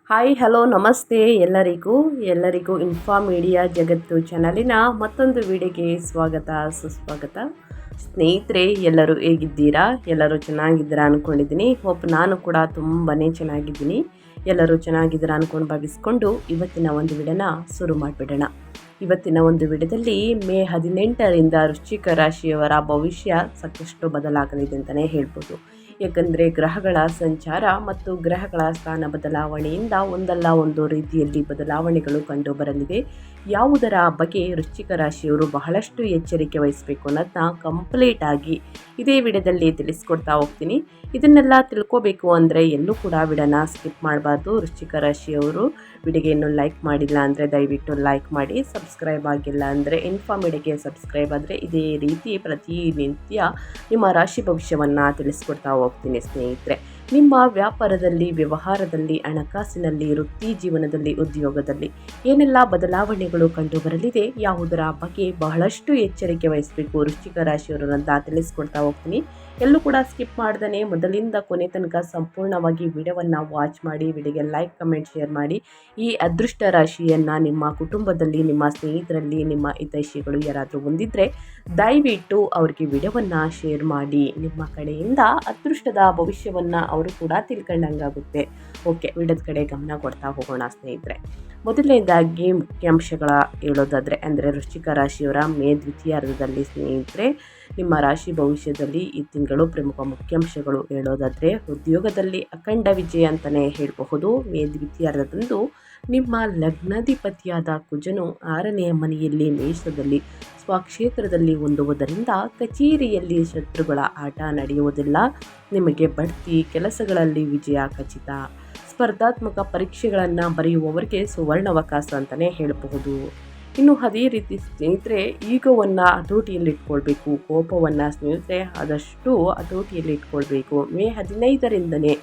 Hi hello ನಮಸ್ತೆ ಎಲ್ಲರಿಗೂ inform media ಜಗತ್ತು ಚಾನಲಿನ ಮತ್ತೊಂದು ವಿಡಿಯೋಗೆ ಸ್ವಾಗತ ಸುಸ್ವಾಗತ. ಸ್ನೇಹಿತರೆ, ಎಲ್ಲರೂ ಹೇಗಿದ್ದೀರಾ? ಎಲ್ಲರೂ ಚೆನ್ನಾಗಿದ್ದೀರಾ ಅಂದ್ಕೊಂಡಿದ್ದೀನಿ. ನಾನು ಕೂಡ ತುಂಬಾ ಚೆನ್ನಾಗಿದ್ದೀನಿ. ಎಲ್ಲರೂ ಚೆನ್ನಾಗಿದ್ದೀರಾ ಅಂದ್ಕೊಂಡು ಭಾವಿಸ್ಕೊಂಡು ಇವತ್ತಿನ ಒಂದು ವಿಡಿಯೋನ ಶುರು ಮಾಡಿಬಿಡೋಣ. ಇವತ್ತಿನ ಒಂದು ವಿಡಿಯೋದಲ್ಲಿ ಮೇ 18ರಿಂದ ವೃಶ್ಚಿಕ ರಾಶಿಯವರ ಭವಿಷ್ಯ ಸಾಕಷ್ಟು ಬದಲಾಗಲಿದೆ ಅಂತಲೇ ಹೇಳ್ಬೋದು. ಏಕೆಂದರೆ ಗ್ರಹಗಳ ಸಂಚಾರ ಮತ್ತು ಗ್ರಹಗಳ ಸ್ಥಾನ ಬದಲಾವಣೆಯಿಂದ ಒಂದಲ್ಲ ಒಂದು ರೀತಿಯಲ್ಲಿ ಬದಲಾವಣೆಗಳು ಕಂಡುಬರಲಿದೆ. ಯಾವುದರ ಬಗ್ಗೆ ವೃಶ್ಚಿಕ ರಾಶಿಯವರು ಬಹಳಷ್ಟು ಎಚ್ಚರಿಕೆ ವಹಿಸಬೇಕು ಅನ್ನೋದನ್ನ ಕಂಪ್ಲೀಟ್ ಆಗಿ ಇದೇ ವಿಡಿಯೋದಲ್ಲಿ ತಿಳಿಸ್ಕೊಡ್ತಾ ಹೋಗ್ತೀನಿ. ಇದನ್ನೆಲ್ಲ ತಿಳ್ಕೋಬೇಕು ಅಂದರೆ ಎಲ್ಲೂ ಕೂಡ ವಿಡಿಯೋನ ಸ್ಕಿಪ್ ಮಾಡಬಾರ್ದು. ವೃಶ್ಚಿಕ ರಾಶಿಯವರು ವಿಡಿಯೋಗೆ ಇನ್ನೂ ಲೈಕ್ ಮಾಡಿಲ್ಲ ಅಂದರೆ ದಯವಿಟ್ಟು ಲೈಕ್ ಮಾಡಿ. ಸಬ್ಸ್ಕ್ರೈಬ್ ಆಗಿಲ್ಲ ಅಂದರೆ ಇನ್ಫಾರ್ಮ್ ಮೀಡಿಯಾಗೆ ಸಬ್ಸ್ಕ್ರೈಬ್ ಆದರೆ ಇದೇ ರೀತಿ ಪ್ರತಿನಿತ್ಯ ನಿಮ್ಮ ರಾಶಿ ಭವಿಷ್ಯವನ್ನು ತಿಳಿಸ್ಕೊಡ್ತಾ ಹೋಗ್ತೀನಿ. ಸ್ನೇಹಿತರೆ, ನಿಮ್ಮ ವ್ಯಾಪಾರದಲ್ಲಿ, ವ್ಯವಹಾರದಲ್ಲಿ, ಹಣಕಾಸಿನಲ್ಲಿ, ವೃತ್ತಿ ಜೀವನದಲ್ಲಿ, ಉದ್ಯೋಗದಲ್ಲಿ ಏನೆಲ್ಲ ಬದಲಾವಣೆಗಳು ಕಂಡುಬರಲಿದೆ, ಯಾವುದರ ಬಗ್ಗೆ ಬಹಳಷ್ಟು ಎಚ್ಚರಿಕೆ ವಹಿಸಬೇಕು ವೃಶ್ಚಿಕ ರಾಶಿಯವರು ಅಂತ ತಿಳಿಸ್ಕೊಡ್ತಾ ಹೋಗ್ತೀನಿ. ಎಲ್ಲೂ ಕೂಡ ಸ್ಕಿಪ್ ಮಾಡ್ದೇ ಮೊದಲಿಂದ ಕೊನೆ ತನಕ ಸಂಪೂರ್ಣವಾಗಿ ವಿಡಿಯೋವನ್ನು ವಾಚ್ ಮಾಡಿ, ವಿಡಿಯೋಗೆ ಲೈಕ್, ಕಮೆಂಟ್, ಶೇರ್ ಮಾಡಿ. ಈ ಅದೃಷ್ಟ ರಾಶಿಯನ್ನು ನಿಮ್ಮ ಕುಟುಂಬದಲ್ಲಿ, ನಿಮ್ಮ ಸ್ನೇಹಿತರಲ್ಲಿ, ನಿಮ್ಮ ಹಿತೈಷಿಗಳು ಯಾರಾದರೂ ಹೊಂದಿದ್ರೆ ದಯವಿಟ್ಟು ಅವ್ರಿಗೆ ವಿಡಿಯೋವನ್ನು ಶೇರ್ ಮಾಡಿ. ನಿಮ್ಮ ಕಡೆಯಿಂದ ಅದೃಷ್ಟದ ಭವಿಷ್ಯವನ್ನು ಅವರು ಕೂಡ ತಿಳ್ಕೊಂಡಂಗಾಗುತ್ತೆ. ಓಕೆ, ವಿಡಿಯೋದ ಕಡೆ ಗಮನ ಕೊಡ್ತಾ ಹೋಗೋಣ ಸ್ನೇಹಿತರೆ. ಮೊದಲನೇದಾಗಿ ಮುಖ್ಯಾಂಶಗಳ ಹೇಳೋದಾದರೆ ಅಂದರೆ ವೃಶ್ಚಿಕ ರಾಶಿಯವರ ಮೇ ದ್ವಿತೀಯಾರ್ಧದಲ್ಲಿ ಸ್ನೇಹಿತರೆ, ನಿಮ್ಮ ರಾಶಿ ಭವಿಷ್ಯದಲ್ಲಿ ಈ ತಿಂಗಳು ಪ್ರಮುಖ ಮುಖ್ಯಾಂಶಗಳು ಹೇಳೋದಾದರೆ ಉದ್ಯೋಗದಲ್ಲಿ ಅಖಂಡ ವಿಜಯ ಅಂತಲೇ ಹೇಳಬಹುದು. ಮೇ ದ್ವಿತೀಯಾರ್ಧದಂದು ನಿಮ್ಮ ಲಗ್ನಾಧಿಪತಿಯಾದ ಕುಜನು 6ನೇ ಮನೆಯಲ್ಲಿ ಮೇಷದಲ್ಲಿ ಸ್ವಕ್ಷೇತ್ರದಲ್ಲಿ ಹೊಂದುವುದರಿಂದ ಕಚೇರಿಯಲ್ಲಿ ಶತ್ರುಗಳ ಆಟ ನಡೆಯುವುದಿಲ್ಲ. ನಿಮಗೆ ಬಡ್ತಿ, ಕೆಲಸಗಳಲ್ಲಿ ವಿಜಯ ಖಚಿತ. ಸ್ಪರ್ಧಾತ್ಮಕ ಪರೀಕ್ಷೆಗಳನ್ನು ಬರೆಯುವವರಿಗೆ ಸುವರ್ಣಾವಕಾಶ ಅಂತಲೇ ಹೇಳಬಹುದು. ಇನ್ನು ಅದೇ ರೀತಿ ಸ್ನೇಹಿತರೆ, ಈಗೋವನ್ನು ಹತೋಟಿಯಲ್ಲಿಟ್ಕೊಳ್ಬೇಕು. ಕೋಪವನ್ನು ಸ್ನೇಹಿತರೆ ಆದಷ್ಟು ಹತೋಟಿಯಲ್ಲಿಟ್ಕೊಳ್ಬೇಕು. ಮೇ 15ರಿಂದನೇ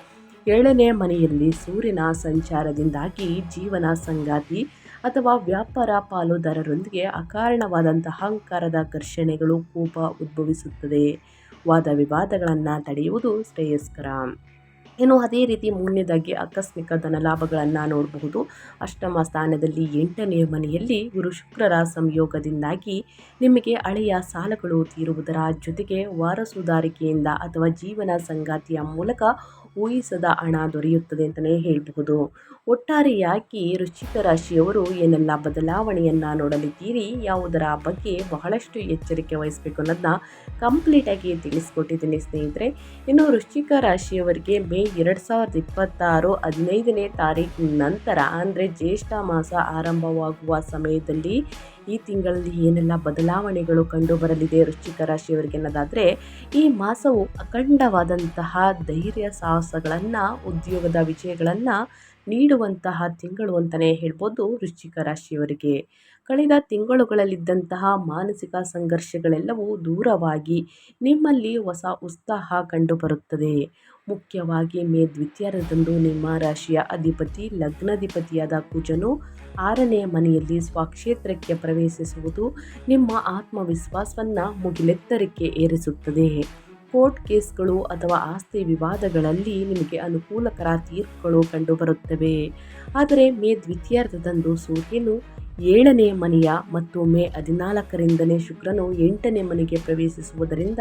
7ನೇ ಮನೆಯಲ್ಲಿ ಸೂರ್ಯನ ಸಂಚಾರದಿಂದಾಗಿ ಜೀವನ ಸಂಗಾತಿ ಅಥವಾ ವ್ಯಾಪಾರ ಪಾಲುದಾರರೊಂದಿಗೆ ಅಕಾರಣವಾದಂತಹ ಅಹಂಕಾರದ ಘರ್ಷಣೆಗಳು, ಕೋಪ ಉದ್ಭವಿಸುತ್ತದೆ. ವಾದ ವಿವಾದಗಳನ್ನು ತಡೆಯುವುದು ಶ್ರೇಯಸ್ಕರ. ಇನ್ನು ಅದೇ ರೀತಿ ಮೂರನೇದಾಗಿ ಆಕಸ್ಮಿಕ ಧನಲಾಭಗಳನ್ನು ನೋಡಬಹುದು. ಅಷ್ಟಮ ಸ್ಥಾನದಲ್ಲಿ 8ನೇ ಮನೆಯಲ್ಲಿ ಗುರು ಶುಕ್ರರ ಸಂಯೋಗದಿಂದಾಗಿ ನಿಮಗೆ ಹಳೆಯ ಸಾಲಗಳು ತೀರುವುದರ ಜೊತೆಗೆ ವಾರಸುದಾರಿಕೆಯಿಂದ ಅಥವಾ ಜೀವನ ಸಂಗಾತಿಯ ಮೂಲಕ ಊಹಿಸದ ಹಣ ದೊರೆಯುತ್ತದೆ ಅಂತಲೇ ಹೇಳಬಹುದು. ಒಟ್ಟಾರೆಯಾಗಿ ವೃಶ್ಚಿಕ ರಾಶಿಯವರು ಏನೆಲ್ಲ ಬದಲಾವಣೆಯನ್ನು ನೋಡಲಿದ್ದೀರಿ, ಯಾವುದರ ಬಗ್ಗೆ ಬಹಳಷ್ಟು ಎಚ್ಚರಿಕೆ ವಹಿಸಬೇಕು ಅನ್ನೋದನ್ನ ಕಂಪ್ಲೀಟಾಗಿ ತಿಳಿಸ್ಕೊಟ್ಟಿದ್ದೀನಿ ಸ್ನೇಹಿತರೆ. ಇನ್ನು ವೃಶ್ಚಿಕ ರಾಶಿಯವರಿಗೆ ಮೇ 2026 15ನೇ ತಾರೀಕು ನಂತರ ಅಂದರೆ ಜ್ಯೇಷ್ಠ ಮಾಸ ಆರಂಭವಾಗುವ ಸಮಯದಲ್ಲಿ ಈ ತಿಂಗಳಲ್ಲಿ ಏನೆಲ್ಲ ಬದಲಾವಣೆಗಳು ಕಂಡು ಬರಲಿದೆ ವೃಶ್ಚಿಕ ರಾಶಿಯವರಿಗೆ ಅನ್ನೋದಾದರೆ, ಈ ಮಾಸವು ಅಖಂಡವಾದಂತಹ ಧೈರ್ಯ ಸಾಹಸಗಳನ್ನು, ಉದ್ಯೋಗದ ವಿಜಯಗಳನ್ನು ನೀಡುವಂತಹ ತಿಂಗಳು ಅಂತಲೇ ಹೇಳ್ಬೋದು ವೃಶ್ಚಿಕ ರಾಶಿಯವರಿಗೆ. ಕಳೆದ ತಿಂಗಳುಗಳಲ್ಲಿದ್ದಂತಹ ಮಾನಸಿಕ ಸಂಘರ್ಷಗಳೆಲ್ಲವೂ ದೂರವಾಗಿ ನಿಮ್ಮಲ್ಲಿ ಹೊಸ ಉತ್ಸಾಹ ಕಂಡುಬರುತ್ತದೆ. ಮುಖ್ಯವಾಗಿ ಮೇ ದ್ವಿತೀಯಾರ್ಧದಂದು ನಿಮ್ಮ ರಾಶಿಯ ಅಧಿಪತಿ ಲಗ್ನಾಧಿಪತಿಯಾದ ಕುಜನು 6ನೇ ಮನೆಯಲ್ಲಿ ಸ್ವಕ್ಷೇತ್ರಕ್ಕೆ ಪ್ರವೇಶಿಸುವುದು ನಿಮ್ಮ ಆತ್ಮವಿಶ್ವಾಸವನ್ನು ಮುಗಿಲೆತ್ತರಕ್ಕೆ ಏರಿಸುತ್ತದೆ. ಕೋರ್ಟ್ ಕೇಸ್ಗಳು ಅಥವಾ ಆಸ್ತಿ ವಿವಾದಗಳಲ್ಲಿ ನಿಮಗೆ ಅನುಕೂಲಕರ ತೀರ್ಪುಗಳು ಕಂಡುಬರುತ್ತವೆ. ಆದರೆ ಮೇ ದ್ವಿತೀಯಾರ್ಧದಂದು ಸೂರ್ಯನು 7ನೇ ಮನೆಯ ಮತ್ತು ಮೇ 14ರಿಂದನೇ ಶುಕ್ರನು 8ನೇ ಮನೆಗೆ ಪ್ರವೇಶಿಸುವುದರಿಂದ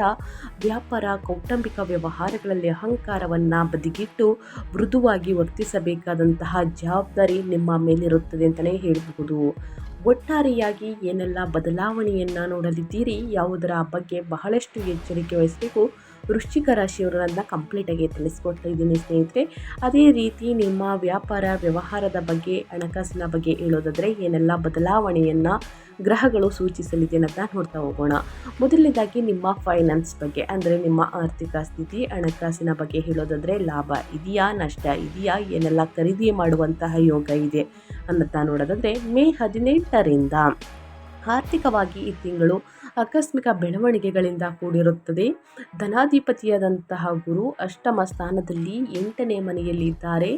ವ್ಯಾಪಾರ, ಕೌಟುಂಬಿಕ ವ್ಯವಹಾರಗಳಲ್ಲಿ ಅಹಂಕಾರವನ್ನು ಬದಿಗಿಟ್ಟು ಮೃದುವಾಗಿ ವರ್ತಿಸಬೇಕಾದಂತಹ ಜವಾಬ್ದಾರಿ ನಿಮ್ಮ ಮೇಲಿರುತ್ತದೆ ಅಂತಲೇ ಹೇಳಬಹುದು. ಒಟ್ಟಾರೆಯಾಗಿ ಏನೆಲ್ಲ ಬದಲಾವಣೆಯನ್ನು ನೋಡಲಿದ್ದೀರಿ, ಯಾವುದರ ಬಗ್ಗೆ ಬಹಳಷ್ಟು ಎಚ್ಚರಿಕೆ ವಹಿಸಬೇಕು ವೃಶ್ಚಿಕ ರಾಶಿಯವರನ್ನ ಕಂಪ್ಲೀಟಾಗಿ ತಿಳಿಸ್ಕೊಡ್ತಾ ಇದ್ದೀನಿ ಸ್ನೇಹಿತರೆ. ಅದೇ ರೀತಿ ನಿಮ್ಮ ವ್ಯಾಪಾರ, ವ್ಯವಹಾರದ ಬಗ್ಗೆ, ಹಣಕಾಸಿನ ಬಗ್ಗೆ ಹೇಳೋದಾದರೆ ಏನೆಲ್ಲ ಬದಲಾವಣೆಯನ್ನು ಗ್ರಹಗಳು ಸೂಚಿಸಲಿದೆ ಅನ್ನೋದನ್ನ ನೋಡ್ತಾ ಹೋಗೋಣ. ಮೊದಲನೇದಾಗಿ ನಿಮ್ಮ ಫೈನಾನ್ಸ್ ಬಗ್ಗೆ ಅಂದರೆ ನಿಮ್ಮ ಆರ್ಥಿಕ ಸ್ಥಿತಿ, ಹಣಕಾಸಿನ ಬಗ್ಗೆ ಹೇಳೋದಾದರೆ ಲಾಭ ಇದೆಯಾ, ನಷ್ಟ ಇದೆಯಾ, ಏನೆಲ್ಲ ಖರೀದಿ ಮಾಡುವಂತಹ ಯೋಗ ಇದೆ ಅನ್ನೋದನ್ನ ನೋಡೋದಾದರೆ ಮೇ 18ರಿಂದ ಆರ್ಥಿಕವಾಗಿ ಈ ತಿಂಗಳು ಆಕಸ್ಮಿಕ ಬೆಳವಣಿಗೆಗಳಿಂದ ಕೂಡಿರುತ್ತದೆ. ಧನಾಧಿಪತಿಯಾದಂತಹ ಗುರು ಅಷ್ಟಮ ಸ್ಥಾನದಲ್ಲಿ 8ನೇ ಮನೆಯಲ್ಲಿ ಇದ್ದಾರೆ.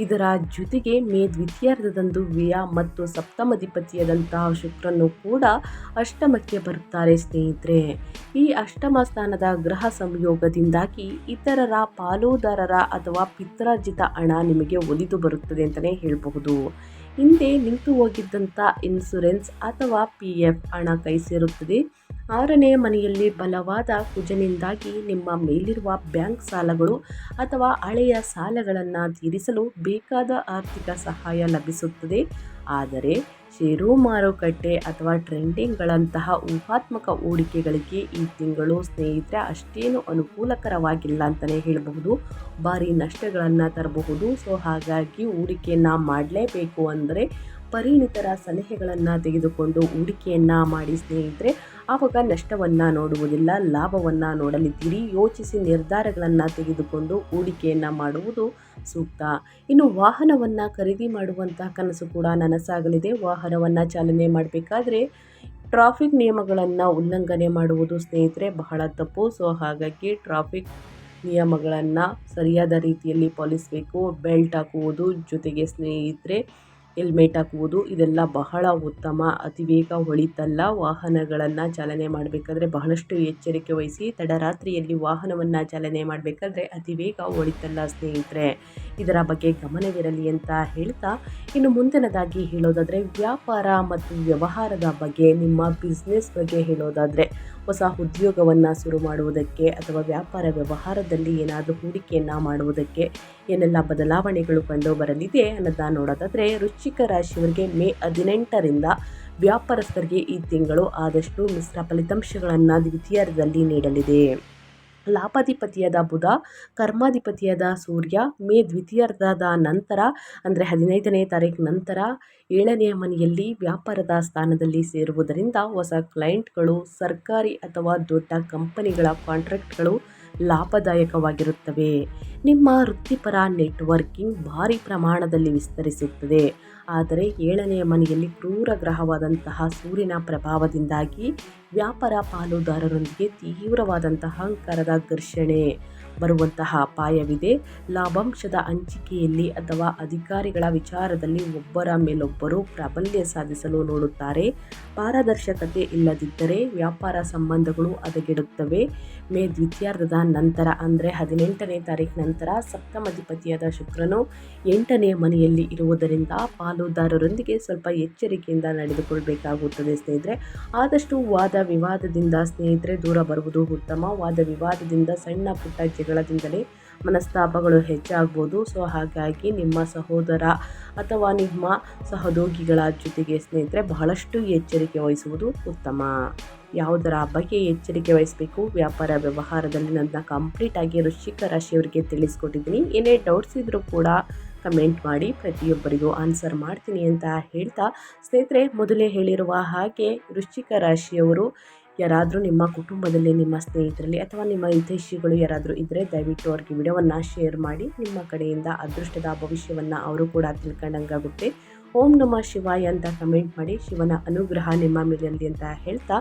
ಇದರ ಜೊತೆಗೆ ಮೇ ದ್ವಿತೀಯಾರ್ಧದಂದು ವ್ಯಯ ಮತ್ತು ಸಪ್ತಮಾಧಿಪತಿಯಾದಂತಹ ಶುಕ್ರನು ಕೂಡ ಅಷ್ಟಮಕ್ಕೆ ಬರುತ್ತಾರೆ ಸ್ನೇಹಿತರೆ. ಈ ಅಷ್ಟಮ ಸ್ಥಾನದ ಗ್ರಹ ಸಂಯೋಗದಿಂದಾಗಿ ಇತರರ ಪಾಲುದಾರರ ಅಥವಾ ಪಿತ್ರಾರ್ಜಿತ ಹಣ ನಿಮಗೆ ಒಲಿದು ಬರುತ್ತದೆ ಅಂತಲೇ ಹೇಳಬಹುದು. ಹಿಂದೆ ನಿಂತು ಹೋಗಿದ್ದಂಥ ಇನ್ಸುರೆನ್ಸ್ ಅಥವಾ PF ಹಣ ಕೈ ಸೇರುತ್ತದೆ. 6ನೇ ಮನೆಯಲ್ಲಿ ಬಲವಾದ ಕುಜನಿಂದಾಗಿ ನಿಮ್ಮ ಮೇಲಿರುವ ಬ್ಯಾಂಕ್ ಸಾಲಗಳು ಅಥವಾ ಹಳೆಯ ಸಾಲಗಳನ್ನು ತೀರಿಸಲು ಬೇಕಾದ ಆರ್ಥಿಕ ಸಹಾಯ ಲಭಿಸುತ್ತದೆ. ಆದರೆ ಷೇರು ಮಾರುಕಟ್ಟೆ ಅಥವಾ ಟ್ರೇಡಿಂಗ್ಗಳಂತಹ ಊಹಾತ್ಮಕ ಹೂಡಿಕೆಗಳಿಗೆ ಈ ತಿಂಗಳು ಸ್ನೇಹಿತರೆ ಅಷ್ಟೇನು ಅನುಕೂಲಕರವಾಗಿಲ್ಲ ಅಂತಲೇ ಹೇಳಬಹುದು. ಭಾರಿ ನಷ್ಟಗಳನ್ನು ತರಬಹುದು. ಸೊ ಹಾಗಾಗಿ ಹೂಡಿಕೆಯನ್ನು ಮಾಡಲೇಬೇಕು ಅಂದರೆ ಪರಿಣಿತರ ಸಲಹೆಗಳನ್ನು ತೆಗೆದುಕೊಂಡು ಹೂಡಿಕೆಯನ್ನು ಮಾಡಿ ಸ್ನೇಹಿತರೆ. ಆವಾಗ ನಷ್ಟವನ್ನು ನೋಡುವುದಿಲ್ಲ, ಲಾಭವನ್ನು ನೋಡಲಿದ್ದೀರಿ. ಯೋಚಿಸಿ ನಿರ್ಧಾರಗಳನ್ನು ತೆಗೆದುಕೊಂಡು ಹೂಡಿಕೆಯನ್ನು ಮಾಡುವುದು ಸೂಕ್ತ. ಇನ್ನು ವಾಹನವನ್ನು ಖರೀದಿ ಮಾಡುವಂತಹ ಕನಸು ಕೂಡ ನನಸಾಗಲಿದೆ. ವಾಹನವನ್ನು ಚಾಲನೆ ಮಾಡಬೇಕಾದ್ರೆ ಟ್ರಾಫಿಕ್ ನಿಯಮಗಳನ್ನು ಉಲ್ಲಂಘನೆ ಮಾಡುವುದು ಸ್ನೇಹಿತರೆ ಬಹಳ ತಪ್ಪು. ಸೊ ಹಾಗಾಗಿ ಟ್ರಾಫಿಕ್ ನಿಯಮಗಳನ್ನು ಸರಿಯಾದ ರೀತಿಯಲ್ಲಿ ಪಾಲಿಸಬೇಕು. ಬೆಲ್ಟ್ ಹಾಕುವುದು, ಜೊತೆಗೆ ಸ್ನೇಹಿತರೆ ಹೆಲ್ಮೆಟ್ ಹಾಕುವುದು ಇದೆಲ್ಲ ಬಹಳ ಉತ್ತಮ. ಅತಿ ವೇಗ ಒಳಿತಲ್ಲ. ವಾಹನಗಳನ್ನು ಚಾಲನೆ ಮಾಡಬೇಕಾದ್ರೆ ಬಹಳಷ್ಟು ಎಚ್ಚರಿಕೆ ವಹಿಸಿ. ತಡರಾತ್ರಿಯಲ್ಲಿ ವಾಹನವನ್ನು ಚಾಲನೆ ಮಾಡಬೇಕಾದ್ರೆ ಅತಿ ವೇಗ ಒಳಿತಲ್ಲ ಸ್ನೇಹಿತರೆ. ಇದರ ಬಗ್ಗೆ ಗಮನವಿರಲಿ ಅಂತ ಹೇಳ್ತಾ ಇನ್ನು ಮುಂದಿನದಾಗಿ ಹೇಳೋದಾದರೆ ವ್ಯಾಪಾರ ಮತ್ತು ವ್ಯವಹಾರದ ಬಗ್ಗೆ, ನಿಮ್ಮ ಬಿಸ್ನೆಸ್ ಬಗ್ಗೆ ಹೇಳೋದಾದರೆ ಹೊಸ ಉದ್ಯೋಗವನ್ನು ಶುರು ಮಾಡುವುದಕ್ಕೆ ಅಥವಾ ವ್ಯಾಪಾರ ವ್ಯವಹಾರದಲ್ಲಿ ಏನಾದರೂ ಹೂಡಿಕೆಯನ್ನು ಮಾಡುವುದಕ್ಕೆ ಏನೆಲ್ಲ ಬದಲಾವಣೆಗಳು ಕಂಡು ಬರಲಿದೆ ಅನ್ನೋದನ್ನ ನೋಡೋದಾದರೆ ವೃಶ್ಚಿಕ ರಾಶಿಯವರಿಗೆ ಮೇ 18ರಿಂದ ವ್ಯಾಪಾರಸ್ಥರಿಗೆ ಈ ತಿಂಗಳು ಆದಷ್ಟು ಮಿಶ್ರ ಫಲಿತಾಂಶಗಳನ್ನು ದ್ವಿತೀಯಾರ್ಧದಲ್ಲಿ ನೀಡಲಿದೆ. ಲಾಭಾಧಿಪತಿಯಾದ ಬುಧ, ಕರ್ಮಾಧಿಪತಿಯಾದ ಸೂರ್ಯ ಮೇ ದ್ವಿತೀಯಾರ್ಧದ ನಂತರ ಅಂದರೆ 15ನೇ ತಾರೀಕು ನಂತರ 7ನೇ ಮನೆಯಲ್ಲಿ ವ್ಯಾಪಾರದ ಸ್ಥಾನದಲ್ಲಿ ಸೇರುವುದರಿಂದ ಹೊಸ ಕ್ಲೈಂಟ್ಗಳು, ಸರ್ಕಾರಿ ಅಥವಾ ದೊಡ್ಡ ಕಂಪನಿಗಳ ಕಾಂಟ್ರಾಕ್ಟ್ಗಳು ಲಾಭದಾಯಕವಾಗಿರುತ್ತವೆ. ನಿಮ್ಮ ವೃತ್ತಿಪರ ನೆಟ್ವರ್ಕಿಂಗ್ ಭಾರಿ ಪ್ರಮಾಣದಲ್ಲಿ ವಿಸ್ತರಿಸುತ್ತದೆ. ಆದರೆ 7ನೇ ಮನೆಯಲ್ಲಿ ಕ್ರೂರ ಗ್ರಹವಾದಂತಹ ಸೂರ್ಯನ ಪ್ರಭಾವದಿಂದಾಗಿ ವ್ಯಾಪಾರ ಪಾಲುದಾರರೊಂದಿಗೆ ತೀವ್ರವಾದಂತಹ ಅಹಂಕಾರದ ಘರ್ಷಣೆ ಬರುವಂತಹ ಅಪಾಯವಿದೆ. ಲಾಭಾಂಶದ ಹಂಚಿಕೆಯಲ್ಲಿ ಅಥವಾ ಅಧಿಕಾರಿಗಳ ವಿಚಾರದಲ್ಲಿ ಒಬ್ಬರ ಮೇಲೊಬ್ಬರು ಪ್ರಾಬಲ್ಯ ಸಾಧಿಸಲು ನೋಡುತ್ತಾರೆ. ಪಾರದರ್ಶಕತೆ ಇಲ್ಲದಿದ್ದರೆ ವ್ಯಾಪಾರ ಸಂಬಂಧಗಳು ಹದಗೆಡುತ್ತವೆ. ಮೇ ದ್ವಿತೀಯಾರ್ಧದ ನಂತರ ಅಂದರೆ 18ನೇ ತಾರೀಕು ನಂತರ ಸಪ್ತಮಾಧಿಪತಿಯಾದ ಶುಕ್ರನು 8ನೇ ಮನೆಯಲ್ಲಿ ಇರುವುದರಿಂದ ಪಾಲುದಾರರೊಂದಿಗೆ ಸ್ವಲ್ಪ ಎಚ್ಚರಿಕೆಯಿಂದ ನಡೆದುಕೊಳ್ಬೇಕಾಗುತ್ತದೆ ಸ್ನೇಹಿತರೆ. ಆದಷ್ಟು ವಾದ ವಿವಾದದಿಂದ ಸ್ನೇಹಿತರೆ ದೂರ ಬರುವುದು ಉತ್ತಮ. ವಾದ ವಿವಾದದಿಂದ ಸಣ್ಣ ಪುಟ್ಟ ಜಗಳದಿಂದಲೇ ಮನಸ್ತಾಪಗಳು ಹೆಚ್ಚಾಗ್ಬೋದು. ಸೊ ಹಾಗಾಗಿ ನಿಮ್ಮ ಸಹೋದರ ಅಥವಾ ನಿಮ್ಮ ಸಹೋದ್ಯೋಗಿಗಳ ಜೊತೆಗೆ ಸ್ನೇಹಿತರೆ ಬಹಳಷ್ಟು ಎಚ್ಚರಿಕೆ ವಹಿಸುವುದು ಉತ್ತಮ. ಯಾವುದರ ಬಗ್ಗೆ ಎಚ್ಚರಿಕೆ ವಹಿಸಬೇಕು ವ್ಯಾಪಾರ ವ್ಯವಹಾರದಲ್ಲಿ ನನ್ನ ಕಂಪ್ಲೀಟಾಗಿ ವೃಶ್ಚಿಕ ರಾಶಿಯವರಿಗೆ ತಿಳಿಸ್ಕೊಟ್ಟಿದ್ದೀನಿ. ಏನೇ ಡೌಟ್ಸ್ ಇದ್ದರೂ ಕೂಡ ಕಮೆಂಟ್ ಮಾಡಿ, ಪ್ರತಿಯೊಬ್ಬರಿಗೂ ಆನ್ಸರ್ ಮಾಡ್ತೀನಿ ಅಂತ ಹೇಳ್ತಾ ಸ್ನೇಹಿತರೆ ಮೊದಲೇ ಹೇಳಿರುವ ಹಾಗೆ ವೃಶ್ಚಿಕ ರಾಶಿಯವರು ಯಾರಾದರೂ ನಿಮ್ಮ ಕುಟುಂಬದಲ್ಲಿ, ನಿಮ್ಮ ಸ್ನೇಹಿತರಲ್ಲಿ ಅಥವಾ ನಿಮ್ಮ ಹಿತೈಷಿಗಳು ಯಾರಾದರೂ ಇದ್ದರೆ ದಯವಿಟ್ಟು ಅವ್ರಿಗೆ ವಿಡಿಯೋವನ್ನು ಶೇರ್ ಮಾಡಿ. ನಿಮ್ಮ ಕಡೆಯಿಂದ ಅದೃಷ್ಟದ ಭವಿಷ್ಯವನ್ನು ಅವರು ಕೂಡ ತಿಳ್ಕೊಂಡಂಗಾಗುತ್ತೆ. ಓಂ ನಮಃ ಶಿವಾಯ ಅಂತ ಕಮೆಂಟ್ ಮಾಡಿ. ಶಿವನ ಅನುಗ್ರಹ ನಿಮ್ಮ ಮೇಲಿರಲಿ ಅಂತ ಹೇಳ್ತಾ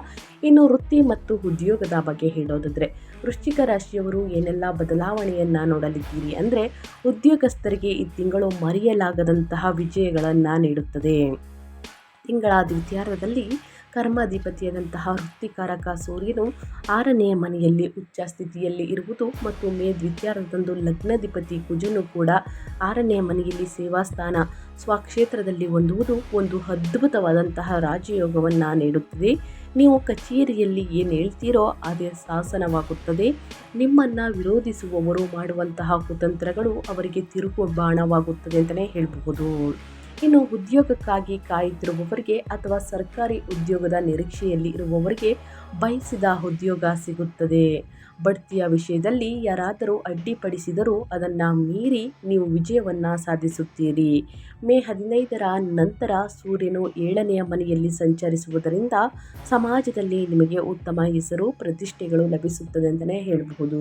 ಇನ್ನು ವೃತ್ತಿ ಮತ್ತು ಉದ್ಯೋಗದ ಬಗ್ಗೆ ಹೇಳೋದಾದರೆ ವೃಶ್ಚಿಕ ರಾಶಿಯವರು ಏನೆಲ್ಲ ಬದಲಾವಣೆಯನ್ನು ನೋಡಲಿದ್ದೀರಿ ಅಂದರೆ ಉದ್ಯೋಗಸ್ಥರಿಗೆ ಈ ತಿಂಗಳು ಮರೆಯಲಾಗದಂತಹ ವಿಜಯಗಳನ್ನು ನೀಡುತ್ತದೆ. ತಿಂಗಳ ದ್ವಿತೀಯಾರ್ಧದಲ್ಲಿ ಕರ್ಮಾಧಿಪತಿಯಾದಂತಹ ವೃತ್ತಿಕಾರಕ ಸೂರ್ಯನು 6ನೇ ಮನೆಯಲ್ಲಿ ಉಚ್ಚ ಸ್ಥಿತಿಯಲ್ಲಿ ಇರುವುದು ಮತ್ತು ಮೇ ದ್ವಿತೀಯಾರ್ಧದಂದು ಲಗ್ನಾಧಿಪತಿ ಕುಜನು ಕೂಡ 6ನೇ ಮನೆಯಲ್ಲಿ ಸೇವಾಸ್ಥಾನ ಸ್ವಕ್ಷೇತ್ರದಲ್ಲಿ ಹೊಂದುವುದು ಒಂದು ಅದ್ಭುತವಾದಂತಹ ರಾಜಯೋಗವನ್ನು ನೀಡುತ್ತದೆ. ನೀವು ಕಚೇರಿಯಲ್ಲಿ ಏನು ಹೇಳ್ತೀರೋ ಅದೇ ಶಾಸನವಾಗುತ್ತದೆ. ನಿಮ್ಮನ್ನು ವಿರೋಧಿಸುವವರು ಮಾಡುವಂತಹ ಕುತಂತ್ರಗಳು ಅವರಿಗೆ ತಿರುಗು ಬಾಣವಾಗುತ್ತದೆ ಅಂತಲೇ ಹೇಳಬಹುದು. ಇನ್ನು ಉದ್ಯೋಗಕ್ಕಾಗಿ ಕಾಯುತ್ತಿರುವವರಿಗೆ ಅಥವಾ ಸರ್ಕಾರಿ ಉದ್ಯೋಗದ ನಿರೀಕ್ಷೆಯಲ್ಲಿ ಇರುವವರಿಗೆ ಬಯಸಿದ ಉದ್ಯೋಗ ಸಿಗುತ್ತದೆ. ಬಡ್ತಿಯ ವಿಷಯದಲ್ಲಿ ಯಾರಾದರೂ ಅಡ್ಡಿಪಡಿಸಿದರೂ ಅದನ್ನು ಮೀರಿ ನೀವು ವಿಜಯವನ್ನು ಸಾಧಿಸುತ್ತೀರಿ. ಮೇ 15ರ ನಂತರ ಸೂರ್ಯನು 7ನೆಯ ಮನೆಯಲ್ಲಿ ಸಂಚರಿಸುವುದರಿಂದ ಸಮಾಜದಲ್ಲಿ ನಿಮಗೆ ಉತ್ತಮ ಹೆಸರು ಪ್ರತಿಷ್ಠೆಗಳು ಲಭಿಸುತ್ತದೆ ಅಂತಲೇ ಹೇಳಬಹುದು.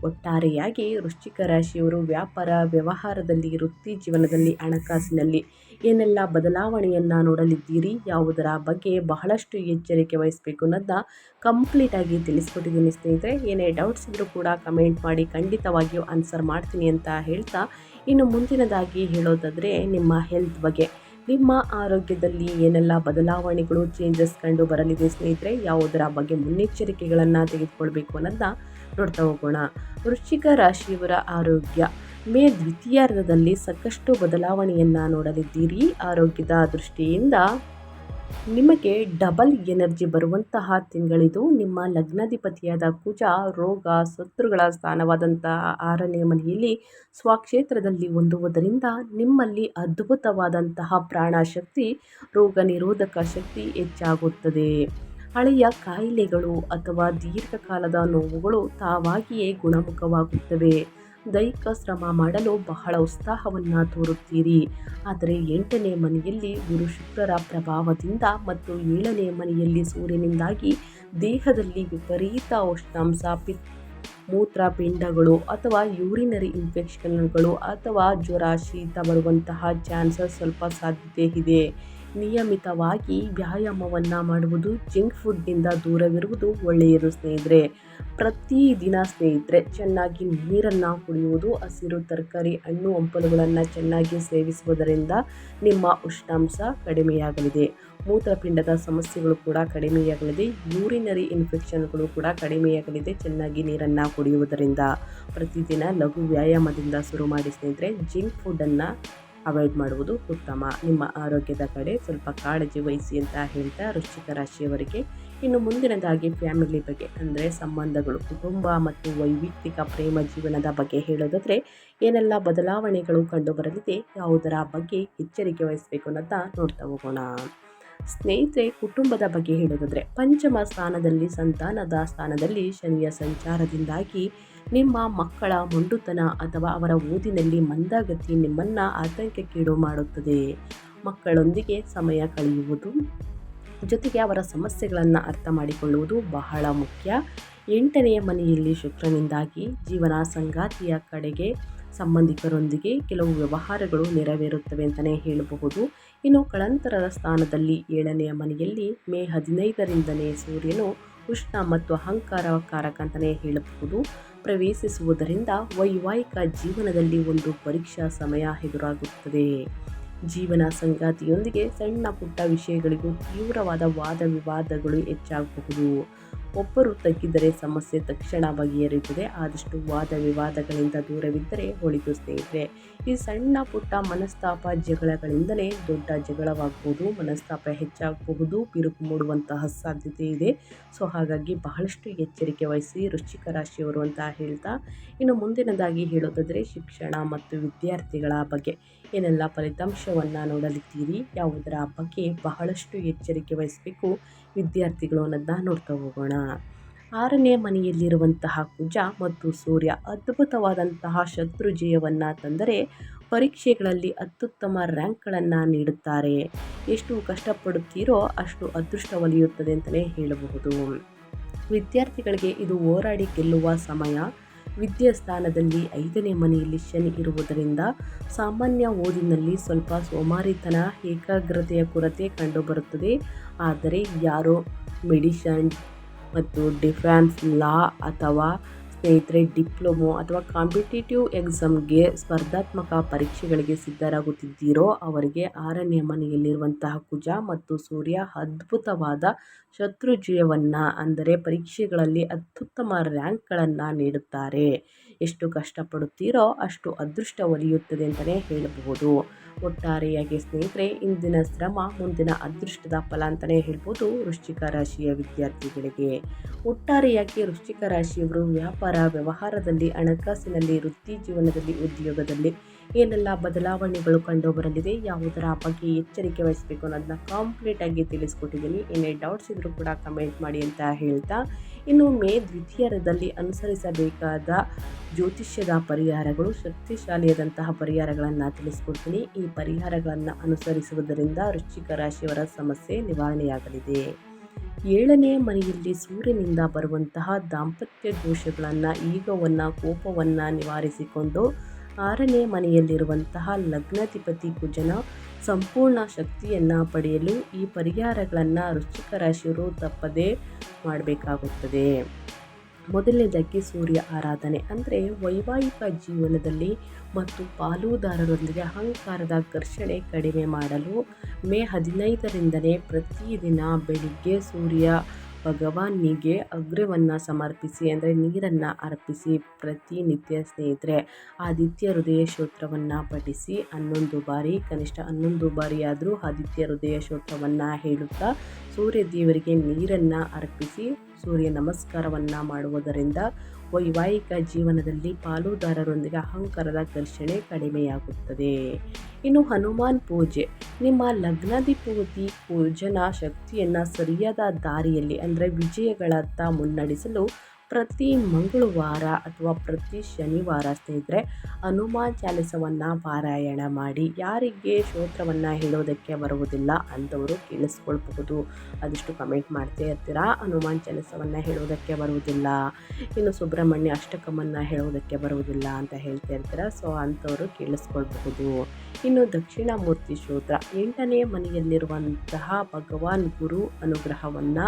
ಒಟ್ಟಾರೆಯಾಗಿ ವೃಶ್ಚಿಕ ರಾಶಿಯವರು ವ್ಯಾಪಾರ ವ್ಯವಹಾರದಲ್ಲಿ, ವೃತ್ತಿ ಜೀವನದಲ್ಲಿ, ಹಣಕಾಸಿನಲ್ಲಿ ಏನೆಲ್ಲ ಬದಲಾವಣೆಯನ್ನು ನೋಡಲಿದ್ದೀರಿ, ಯಾವುದರ ಬಗ್ಗೆ ಬಹಳಷ್ಟು ಎಚ್ಚರಿಕೆ ವಹಿಸಬೇಕು ಅನ್ನೋದನ್ನ ಕಂಪ್ಲೀಟಾಗಿ ತಿಳಿಸ್ಕೊಟ್ಟಿದ್ದೀನಿ ಸ್ನೇಹಿತರೆ. ಏನೇ ಡೌಟ್ಸ್ ಇದ್ದರೂ ಕೂಡ ಕಮೆಂಟ್ ಮಾಡಿ, ಖಂಡಿತವಾಗಿಯೂ ಆನ್ಸರ್ ಮಾಡ್ತೀನಿ ಅಂತ ಹೇಳ್ತಾ, ಇನ್ನು ಮುಂದಿನದಾಗಿ ಹೇಳೋದಾದರೆ ನಿಮ್ಮ ಹೆಲ್ತ್ ಬಗ್ಗೆ, ನಿಮ್ಮ ಆರೋಗ್ಯದಲ್ಲಿ ಏನೆಲ್ಲ ಬದಲಾವಣೆಗಳು ಚೇಂಜಸ್ ಕಂಡು ಬರಲಿದೆ ಸ್ನೇಹಿತರೆ, ಯಾವುದರ ಬಗ್ಗೆ ಮುನ್ನೆಚ್ಚರಿಕೆಗಳನ್ನು ತೆಗೆದುಕೊಳ್ಬೇಕು ಅನ್ನೋದನ್ನ ನೋಡ್ತಾ ಹೋಗೋಣ. ವೃಶ್ಚಿಕ ರಾಶಿಯವರ ಆರೋಗ್ಯ ಮೇ ದ್ವಿತೀಯಾರ್ಧದಲ್ಲಿ ಸಾಕಷ್ಟು ಬದಲಾವಣೆಯನ್ನು ನೋಡಲಿದ್ದೀರಿ. ಆರೋಗ್ಯದ ದೃಷ್ಟಿಯಿಂದ ನಿಮಗೆ ಡಬಲ್ ಎನರ್ಜಿ ಬರುವಂತಹ ತಿಂಗಳಿದು. ನಿಮ್ಮ ಲಗ್ನಾಧಿಪತಿಯಾದ ಕುಜ ರೋಗ ಶತ್ರುಗಳ ಸ್ಥಾನವಾದಂತಹ 6ನೇ ಮನೆಯಲ್ಲಿ ಸ್ವಕ್ಷೇತ್ರದಲ್ಲಿ ಹೊಂದುವುದರಿಂದ ನಿಮ್ಮಲ್ಲಿ ಅದ್ಭುತವಾದಂತಹ ಪ್ರಾಣಶಕ್ತಿ, ರೋಗ ನಿರೋಧಕ ಶಕ್ತಿ ಹೆಚ್ಚಾಗುತ್ತದೆ. ಹಳೆಯ ಕಾಯಿಲೆಗಳು ಅಥವಾ ದೀರ್ಘಕಾಲದ ನೋವುಗಳು ತಾವಾಗಿಯೇ ಗುಣಮುಖವಾಗುತ್ತವೆ. ದೈಹಿಕ ಶ್ರಮ ಮಾಡಲು ಬಹಳ ಉತ್ಸಾಹವನ್ನು ತೋರುತ್ತೀರಿ. ಆದರೆ 8ನೇ ಮನೆಯಲ್ಲಿ ಗುರು ಶುಕ್ರರ ಪ್ರಭಾವದಿಂದ ಮತ್ತು 7ನೇ ಮನೆಯಲ್ಲಿ ಸೂರ್ಯನಿಂದಾಗಿ ದೇಹದಲ್ಲಿ ವಿಪರೀತ ಉಷ್ಣಾಂಶ, ಮೂತ್ರಪಿಂಡಗಳು ಅಥವಾ ಯೂರಿನರಿ ಇನ್ಫೆಕ್ಷನ್ಗಳು ಅಥವಾ ಜ್ವರ, ಶೀತ ಬರುವಂತಹ ಚಾನ್ಸಸ್ ಸ್ವಲ್ಪ ಸಾಧ್ಯತೆ ಇದೆ. ನಿಯಮಿತವಾಗಿ ವ್ಯಾಯಾಮವನ್ನು ಮಾಡುವುದು, ಜಂಕ್ ಫುಡ್ನಿಂದ ದೂರವಿರುವುದು ಒಳ್ಳೆಯದು ಸ್ನೇಹಿತರೆ. ಪ್ರತಿದಿನ ಸ್ನೇಹಿತರೆ ಚೆನ್ನಾಗಿ ನೀರನ್ನು ಕುಡಿಯುವುದು, ಹಸಿರು ತರಕಾರಿ, ಹಣ್ಣು ಹಂಪಲುಗಳನ್ನು ಚೆನ್ನಾಗಿ ಸೇವಿಸುವುದರಿಂದ ನಿಮ್ಮ ಉಷ್ಣಾಂಶ ಕಡಿಮೆಯಾಗಲಿದೆ. ಮೂತ್ರಪಿಂಡದ ಸಮಸ್ಯೆಗಳು ಕೂಡ ಕಡಿಮೆಯಾಗಲಿದೆ. ಯೂರಿನರಿ ಇನ್ಫೆಕ್ಷನ್ಗಳು ಕೂಡ ಕಡಿಮೆಯಾಗಲಿದೆ ಚೆನ್ನಾಗಿ ನೀರನ್ನು ಕುಡಿಯುವುದರಿಂದ. ಪ್ರತಿದಿನ ಲಘು ವ್ಯಾಯಾಮದಿಂದ ಶುರು ಮಾಡಿ ಸ್ನೇಹಿತರೆ. ಜಂಕ್ ಫುಡ್ಡನ್ನು ಅವಾಯ್ಡ್ ಮಾಡುವುದು ಉತ್ತಮ. ನಿಮ್ಮ ಆರೋಗ್ಯದ ಕಡೆ ಸ್ವಲ್ಪ ಕಾಳಜಿ ವಹಿಸಿ ಅಂತ ಹೇಳ್ತಾ ವೃಶ್ಚಿಕ ರಾಶಿಯವರಿಗೆ ಇನ್ನು ಮುಂದಿನದಾಗಿ ಫ್ಯಾಮಿಲಿ ಬಗ್ಗೆ, ಅಂದರೆ ಸಂಬಂಧಗಳು, ಕುಟುಂಬ ಮತ್ತು ವೈಯಕ್ತಿಕ ಪ್ರೇಮ ಜೀವನದ ಬಗ್ಗೆ ಹೇಳೋದಾದರೆ ಏನೆಲ್ಲ ಬದಲಾವಣೆಗಳು ಕಂಡು ಬರಲಿದೆ, ಯಾವುದರ ಬಗ್ಗೆ ಎಚ್ಚರಿಕೆ ವಹಿಸಬೇಕು ಅನ್ನೋದನ್ನ ನೋಡ್ತಾ ಹೋಗೋಣ. ಸ್ನೇಹಿತರೆ, ಕುಟುಂಬದ ಬಗ್ಗೆ ಹೇಳೋದಾದರೆ ಪಂಚಮ ಸ್ಥಾನದಲ್ಲಿ, ಸಂತಾನದ ಸ್ಥಾನದಲ್ಲಿ ಶನಿಯ ಸಂಚಾರದಿಂದಾಗಿ ನಿಮ್ಮ ಮಕ್ಕಳ ಮೊಂಡುತನ ಅಥವಾ ಅವರ ಓದಿನಲ್ಲಿ ಮಂದಗತಿ ನಿಮ್ಮನ್ನು ಆತಂಕಕ್ಕೀಡು ಮಾಡುತ್ತದೆ. ಮಕ್ಕಳೊಂದಿಗೆ ಸಮಯ ಕಳೆಯುವುದು ಜೊತೆಗೆ ಅವರ ಸಮಸ್ಯೆಗಳನ್ನು ಅರ್ಥ ಮಾಡಿಕೊಳ್ಳುವುದು ಬಹಳ ಮುಖ್ಯ. 8ನೆಯ ಮನೆಯಲ್ಲಿ ಶುಕ್ರನಿಂದಾಗಿ ಜೀವನ ಸಂಗಾತಿಯ ಕಡೆಗೆ ಸಂಬಂಧಿಕರೊಂದಿಗೆ ಕೆಲವು ವ್ಯವಹಾರಗಳು ನೆರವೇರುತ್ತವೆ ಅಂತಲೇ ಹೇಳಬಹುದು. ಇನ್ನು ಕಳಂತರದ ಸ್ಥಾನದಲ್ಲಿ 7ನೆಯ ಮನೆಯಲ್ಲಿ ಮೇ 15ರಿಂದಲೇ ಸೂರ್ಯನು ಉಷ್ಣ ಮತ್ತು ಅಹಂಕಾರಕಾರಕ ಅಂತಲೇ ಹೇಳಬಹುದು ಪ್ರವೇಶಿಸುವುದರಿಂದ ವೈವಾಹಿಕ ಜೀವನದಲ್ಲಿ ಒಂದು ಪರೀಕ್ಷಾ ಸಮಯ ಎದುರಾಗುತ್ತದೆ. ಜೀವನ ಸಂಗಾತಿಯೊಂದಿಗೆ ಸಣ್ಣ ಪುಟ್ಟ ವಿಷಯಗಳಿಗೂ ತೀವ್ರವಾದ ವಾದ ವಿವಾದಗಳು ಹೆಚ್ಚಾಗಬಹುದು. ಒಬ್ಬರು ತಗ್ಗಿದರೆ ಸಮಸ್ಯೆ ತಕ್ಷಣ ಬಗೆಹರಿಯುತ್ತದೆ. ಆದಷ್ಟು ವಾದ ವಿವಾದಗಳಿಂದ ದೂರವಿದ್ದರೆ ಒಳಿತು ಸ್ನೇಹಿತರೆ. ಈ ಸಣ್ಣ ಪುಟ್ಟ ಮನಸ್ತಾಪ ಜಗಳಗಳಿಂದಲೇ ದೊಡ್ಡ ಜಗಳವಾಗಬಹುದು, ಮನಸ್ತಾಪ ಹೆಚ್ಚಾಗಬಹುದು, ಬಿರುಕು ಮೂಡುವಂತಹ ಸಾಧ್ಯತೆ ಇದೆ. ಸೊ ಹಾಗಾಗಿ ಬಹಳಷ್ಟು ಎಚ್ಚರಿಕೆ ವಹಿಸಿ ವೃಶ್ಚಿಕ ರಾಶಿಯವರು ಅಂತ ಹೇಳ್ತಾ, ಇನ್ನು ಮುಂದಿನದಾಗಿ ಹೇಳೋದಾದರೆ ಶಿಕ್ಷಣ ಮತ್ತು ವಿದ್ಯಾರ್ಥಿಗಳ ಬಗ್ಗೆ ಏನೆಲ್ಲ ಫಲಿತಾಂಶವನ್ನು ನೋಡಲಿದ್ದೀರಿ, ಯಾವುದರ ಬಗ್ಗೆ ಬಹಳಷ್ಟು ಎಚ್ಚರಿಕೆ ವಹಿಸಬೇಕು ವಿದ್ಯಾರ್ಥಿಗಳು ಅನ್ನೋದನ್ನ ನೋಡ್ತಾ ಹೋಗೋಣ. 6ನೇ ಮನೆಯಲ್ಲಿರುವಂತಹ ಕುಜ ಮತ್ತು ಸೂರ್ಯ ಅದ್ಭುತವಾದಂತಹ ಶತ್ರುಜಯವನ್ನು ತಂದರೆ ಪರೀಕ್ಷೆಗಳಲ್ಲಿ ಅತ್ಯುತ್ತಮ ರ್ಯಾಂಕ್ಗಳನ್ನು ನೀಡುತ್ತಾರೆ. ಎಷ್ಟು ಕಷ್ಟಪಡುತ್ತೀರೋ ಅಷ್ಟು ಅದೃಷ್ಟ ಒಲಿಯುತ್ತದೆ ಅಂತಲೇ ಹೇಳಬಹುದು. ವಿದ್ಯಾರ್ಥಿಗಳಿಗೆ ಇದು ಹೋರಾಡಿ ಗೆಲ್ಲುವ ಸಮಯ. ವಿದ್ಯಾಸ್ಥಾನದಲ್ಲಿ 5ನೇ ಮನೆಯಲ್ಲಿ ಶನಿ ಇರುವುದರಿಂದ ಸಾಮಾನ್ಯ ಓದಿನಲ್ಲಿ ಸ್ವಲ್ಪ ಸೋಮಾರಿತನ, ಏಕಾಗ್ರತೆಯ ಕೊರತೆ ಕಂಡುಬರುತ್ತದೆ. ಆದರೆ ಯಾರೋ ಮೆಡಿಸನ್ ಮತ್ತು ಡಿಫೆನ್ಸ್, ಲಾ ಅಥವಾ ಸ್ನೇಹಿತರೆ ಡಿಪ್ಲೊಮೊ ಅಥವಾ ಕಾಂಪಿಟೇಟಿವ್ ಎಕ್ಸಾಮ್ಗೆ ಸ್ಪರ್ಧಾತ್ಮಕ ಪರೀಕ್ಷೆಗಳಿಗೆ ಸಿದ್ಧರಾಗುತ್ತಿದ್ದೀರೋ ಅವರಿಗೆ 6ನೇ ಮನೆಯಲ್ಲಿರುವಂತಹ ಕುಜ ಮತ್ತು ಸೂರ್ಯ ಅದ್ಭುತವಾದ ಶತ್ರುಜಯವನ್ನು, ಅಂದರೆ ಪರೀಕ್ಷೆಗಳಲ್ಲಿ ಅತ್ಯುತ್ತಮ ರ್ಯಾಂಕ್ಗಳನ್ನು ನೀಡುತ್ತಾರೆ. ಎಷ್ಟು ಕಷ್ಟಪಡುತ್ತೀರೋ ಅಷ್ಟು ಅದೃಷ್ಟ ಒಲಿಯುತ್ತದೆ ಅಂತಲೇ ಹೇಳಬಹುದು. ಒಟ್ಟಾರೆಯಾಗಿ ಸ್ನೇಹಿತರೆ, ಇಂದಿನ ಶ್ರಮ ಮುಂದಿನ ಅದೃಷ್ಟದ ಫಲ ಅಂತಲೇ ಹೇಳ್ಬೋದು ವೃಶ್ಚಿಕ ರಾಶಿಯ ವಿದ್ಯಾರ್ಥಿಗಳಿಗೆ. ಒಟ್ಟಾರೆಯಾಗಿ ವೃಶ್ಚಿಕ ರಾಶಿಯವರು ವ್ಯಾಪಾರ ವ್ಯವಹಾರದಲ್ಲಿ, ಹಣಕಾಸಿನಲ್ಲಿ, ವೃತ್ತಿ ಜೀವನದಲ್ಲಿ, ಉದ್ಯೋಗದಲ್ಲಿ ಏನೆಲ್ಲ ಬದಲಾವಣೆಗಳು ಕಂಡು ಬರಲಿದೆ, ಯಾವುದರ ಬಗ್ಗೆ ಎಚ್ಚರಿಕೆ ವಹಿಸಬೇಕು ಅನ್ನೋದನ್ನ ಕಂಪ್ಲೀಟಾಗಿ ತಿಳಿಸ್ಕೊಟ್ಟಿದ್ದೀನಿ. ಏನೇ ಡೌಟ್ಸ್ ಇದ್ದರೂ ಕೂಡ ಕಮೆಂಟ್ ಮಾಡಿ ಅಂತ ಹೇಳ್ತಾ, ಇನ್ನು ಮೇ ದ್ವಿತೀಯದಲ್ಲಿ ಅನುಸರಿಸಬೇಕಾದ ಜ್ಯೋತಿಷ್ಯದ ಪರಿಹಾರಗಳು, ಶಕ್ತಿಶಾಲಿಯಾದಂತಹ ಪರಿಹಾರಗಳನ್ನು ತಿಳಿಸ್ಕೊಡ್ತೀನಿ. ಈ ಪರಿಹಾರಗಳನ್ನು ಅನುಸರಿಸುವುದರಿಂದ ವೃಶ್ಚಿಕ ರಾಶಿಯವರ ಸಮಸ್ಯೆ ನಿವಾರಣೆಯಾಗಲಿದೆ. 7ನೇ ಮನೆಯಲ್ಲಿ ಸೂರ್ಯನಿಂದ ಬರುವಂತಹ ದಾಂಪತ್ಯ ದೋಷಗಳನ್ನು, ಈಗವನ್ನು, ಕೋಪವನ್ನು ನಿವಾರಿಸಿಕೊಂಡು 6ನೇ ಮನೆಯಲ್ಲಿರುವಂತಹ ಲಗ್ನಾಧಿಪತಿ ಕುಜನ ಸಂಪೂರ್ಣ ಶಕ್ತಿಯನ್ನು ಪಡೆಯಲು ಈ ಪರಿಹಾರಗಳನ್ನು ವೃಶ್ಚಿಕ ರಾಶಿಯವರು ತಪ್ಪದೇ ಮಾಡಬೇಕಾಗುತ್ತದೆ. ಮೊದಲನೇದಾಗಿ ಸೂರ್ಯ ಆರಾಧನೆ, ಅಂದರೆ ವೈವಾಹಿಕ ಜೀವನದಲ್ಲಿ ಮತ್ತು ಪಾಲುದಾರರೊಂದಿಗೆ ಅಹಂಕಾರದ ಘರ್ಷಣೆ ಕಡಿಮೆ ಮಾಡಲು ಮೇ 15ರಿಂದಲೇ ಪ್ರತಿದಿನ ಬೆಳಿಗ್ಗೆ ಸೂರ್ಯ ಭಗವಾನಿಗೆ ಅಗ್ರ್ಯವನ್ನು ಸಮರ್ಪಿಸಿ, ಅಂದರೆ ನೀರನ್ನು ಅರ್ಪಿಸಿ ಪ್ರತಿನಿತ್ಯ ಸ್ನೇಹಿತರೆ ಆದಿತ್ಯ ಹೃದಯ ಸ್ತೋತ್ರವನ್ನು ಪಠಿಸಿ 11 ಬಾರಿ, ಕನಿಷ್ಠ 11 ಬಾರಿ ಆದರೂ ಆದಿತ್ಯ ಹೃದಯ ಸ್ತೋತ್ರವನ್ನು ಹೇಳುತ್ತಾ ಸೂರ್ಯ ದೇವರಿಗೆ ನೀರನ್ನು ಅರ್ಪಿಸಿ ಸೂರ್ಯ ನಮಸ್ಕಾರವನ್ನು ಮಾಡುವುದರಿಂದ ವೈವಾಹಿಕ ಜೀವನದಲ್ಲಿ ಪಾಲುದಾರರೊಂದಿಗೆ ಅಹಂಕಾರದ ಘರ್ಷಣೆ ಕಡಿಮೆಯಾಗುತ್ತದೆ. ಇನ್ನು ಹನುಮಾನ್ ಪೂಜೆ, ನಿಮ್ಮ ಲಗ್ನಾಧಿಪತಿ ಕುಜನ ಶಕ್ತಿಯನ್ನು ಸರಿಯಾದ ದಾರಿಯಲ್ಲಿ, ಅಂದರೆ ವಿಜಯಗಳತ್ತ ಮುನ್ನಡೆಸಲು ಪ್ರತಿ ಮಂಗಳವಾರ ಅಥವಾ ಪ್ರತಿ ಶನಿವಾರ ಸ್ನೇಹಿತರೆ ಹನುಮಾನ್ ಚಾಲಿಸವನ್ನು ಪಾರಾಯಣ ಮಾಡಿ. ಯಾರಿಗೆ ಸ್ತೋತ್ರವನ್ನು ಹೇಳೋದಕ್ಕೆ ಬರುವುದಿಲ್ಲ ಅಂಥವರು ಕೇಳಿಸ್ಕೊಳ್ಬಹುದು. ಅದಷ್ಟು ಕಮೆಂಟ್ ಮಾಡ್ತಾ ಇರ್ತೀರಾ, ಹನುಮಾನ್ ಚಾಲಿಸವನ್ನು ಹೇಳೋದಕ್ಕೆ ಬರುವುದಿಲ್ಲ, ಇನ್ನು ಸುಬ್ರಹ್ಮಣ್ಯ ಅಷ್ಟಕಮನ್ನು ಹೇಳೋದಕ್ಕೆ ಬರುವುದಿಲ್ಲ ಅಂತ ಹೇಳ್ತಾ ಇರ್ತೀರಾ. ಸೊ ಅಂಥವರು ಕೇಳಿಸ್ಕೊಳ್ಬಹುದು. ಇನ್ನು ದಕ್ಷಿಣಾಮೂರ್ತಿ ಸ್ತೋತ್ರ, 8ನೇ ಮನೆಯಲ್ಲಿರುವಂತಹ ಭಗವಾನ್ ಗುರು ಅನುಗ್ರಹವನ್ನು,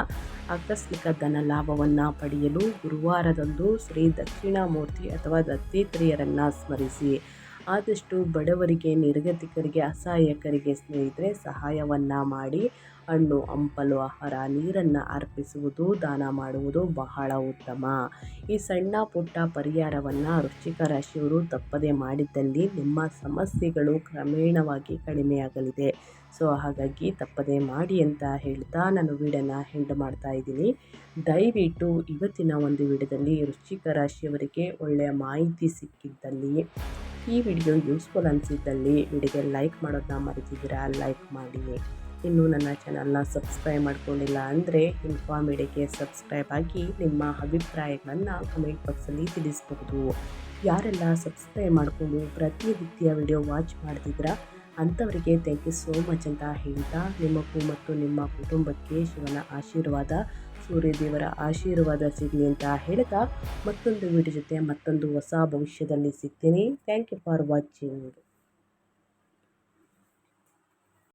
ಆಕಸ್ಮಿಕ ಧನ ಲಾಭವನ್ನು ಪಡೆಯಲು ಗುರುವಾರದಂದು ಶ್ರೀ ದಕ್ಷಿಣಾಮೂರ್ತಿ ಅಥವಾ ದತ್ತಾತ್ರೇಯರನ್ನು ಸ್ಮರಿಸಿ. ಆದಷ್ಟು ಬಡವರಿಗೆ, ನಿರ್ಗತಿಕರಿಗೆ, ಅಸಹಾಯಕರಿಗೆ ಸ್ನೇಹಿತರೆ ಸಹಾಯವನ್ನು ಮಾಡಿ. ಹಣ್ಣು ಹಂಪಲು, ಆಹಾರ, ನೀರನ್ನು ಅರ್ಪಿಸುವುದು, ದಾನ ಮಾಡುವುದು ಬಹಳ ಉತ್ತಮ. ಈ ಸಣ್ಣ ಪುಟ್ಟ ಪರಿಹಾರವನ್ನು ವೃಶ್ಚಿಕ ರಾಶಿಯವರು ತಪ್ಪದೇ ಮಾಡಿದ್ದಲ್ಲಿ ನಿಮ್ಮ ಸಮಸ್ಯೆಗಳು ಕ್ರಮೇಣವಾಗಿ ಕಡಿಮೆಯಾಗಲಿದೆ. ಸೊ ಹಾಗಾಗಿ ತಪ್ಪದೇ ಮಾಡಿ ಅಂತ ಹೇಳ್ತಾ ನಾನು ವಿಡಿಯೋನ ಎಂಡ್ ಮಾಡ್ತಾ ಇದ್ದೀನಿ. ದಯವಿಟ್ಟು ಇವತ್ತಿನ ಒಂದು ವಿಡಿಯೋದಲ್ಲಿ ವೃಶ್ಚಿಕ ರಾಶಿಯವರಿಗೆ ಒಳ್ಳೆಯ ಮಾಹಿತಿ ಸಿಕ್ಕಿದ್ದಲ್ಲಿ, ಈ ವಿಡಿಯೋ ಯೂಸ್ಫುಲ್ ಅನಿಸಿದ್ದಲ್ಲಿ ವಿಡಿಯೋಗೆ ಲೈಕ್ ಮಾಡೋದನ್ನ ಮರೆತಿದ್ದೀರಾ, ಲೈಕ್ ಮಾಡಿ. ಇನ್ನು ನನ್ನ ಚಾನಲ್ನ ಸಬ್ಸ್ಕ್ರೈಬ್ ಮಾಡ್ಕೊಂಡಿಲ್ಲ ಅಂದರೆ ಇನ್ಫಾರ್ಮೇಡಿಯಾಗೆ ಸಬ್ಸ್ಕ್ರೈಬ್ ಆಗಿ ನಿಮ್ಮ ಅಭಿಪ್ರಾಯಗಳನ್ನು ಕಮೆಂಟ್ ಬಾಕ್ಸಲ್ಲಿ ತಿಳಿಸಬಹುದು. ಯಾರೆಲ್ಲ ಸಬ್ಸ್ಕ್ರೈಬ್ ಮಾಡಿಕೊಂಡು ಪ್ರತಿನಿತ್ಯ ವಿಡಿಯೋ ವಾಚ್ ಮಾಡ್ತಿದ್ದೀರಾ ಅಂಥವರಿಗೆ ಥ್ಯಾಂಕ್ ಯು ಸೋ ಮಚ್ ಅಂತ ಹೇಳ್ತಾ, ನಿಮಗೂ ಮತ್ತು ನಿಮ್ಮ ಕುಟುಂಬಕ್ಕೆ ಶಿವನ ಆಶೀರ್ವಾದ, ಸೂರ್ಯದೇವರ ಆಶೀರ್ವಾದ ಸಿಗಲಿ ಅಂತ ಹೇಳ್ತಾ ಮತ್ತೊಂದು ವಿಡಿಯೋ ಜೊತೆ ಮತ್ತೊಂದು ಹೊಸ ಭವಿಷ್ಯದಲ್ಲಿ ಸಿಗ್ತೀನಿ. Thank you for watching.